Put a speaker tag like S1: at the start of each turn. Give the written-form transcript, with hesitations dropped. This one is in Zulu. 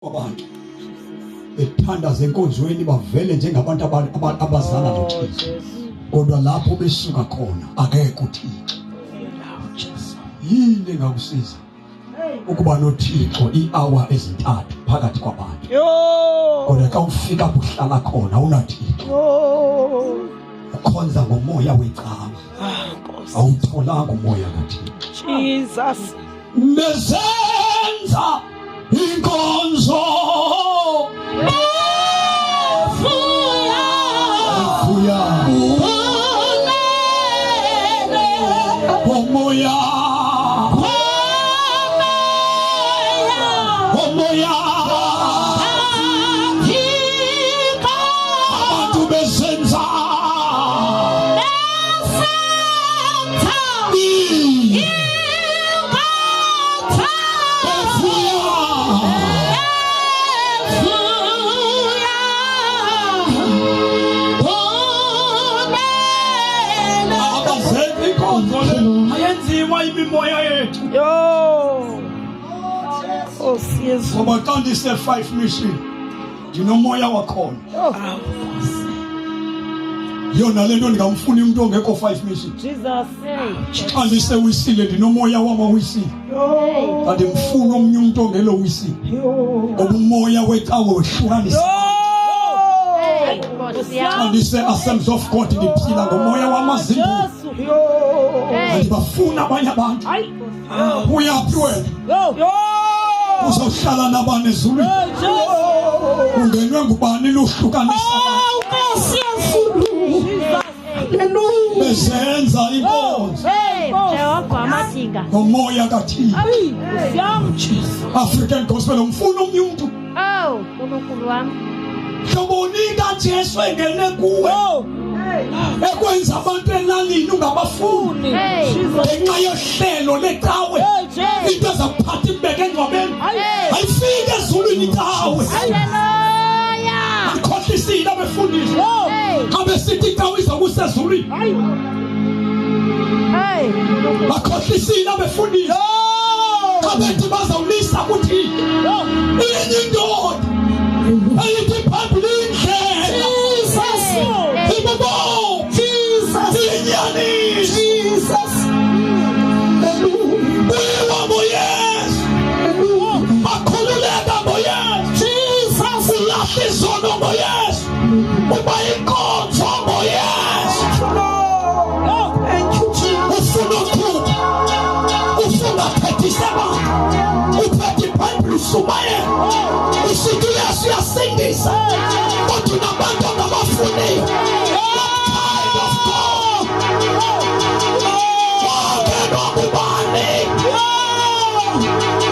S1: abantu bethandaza enkonzweni bavele njengabantu abazana noThixo, kodwa lapho besuka khona akekho uThixo. Yini engakusiza ukuba noThixo i-hour ezintathu phakathi kwabantu, kodwa xa ufika apho uhlala khona unaThixo, ukhonza ngomoya wecawa, awutholanga umoya kaThixo.
S2: Jesus.
S1: Besenza inkonzo ngoba xa ndise 5 mission ndinomoya wakhona. Yona le nto ndingamfuni umuntu ongekho 5 mission. Xa ndise wisile ndinomoya wamawisile, kanti mfuna omnye umuntu ongelo wisile, ngoba umoya wecawa wehlukanisa. Xa ndise Assemblies of God ndiphila ngomoya wamazimbu, andibafuna abanye abantu. Uyaphi wena? Uzohlala nabani ezulwini? Ungenwe ngubani luhlukanisa besenza inkonzo ngomoya kaThixo. African Gospel umfuna omnye umuntu. Hlobonika Jesu engene kuwe, ekwenza abantu elalini ungabafuni ngenxa yohlelo lecawe. Into ezakuphatha ibeke engcwabeni ayifike ezulwini icawe. Akhohlisile abefundisi abesithi icawe izokusezulwini. Akhohlisile abefundisi abethi bazawulisa kuthi inye indoda ayithi iBhayibhile indlela. Sing this.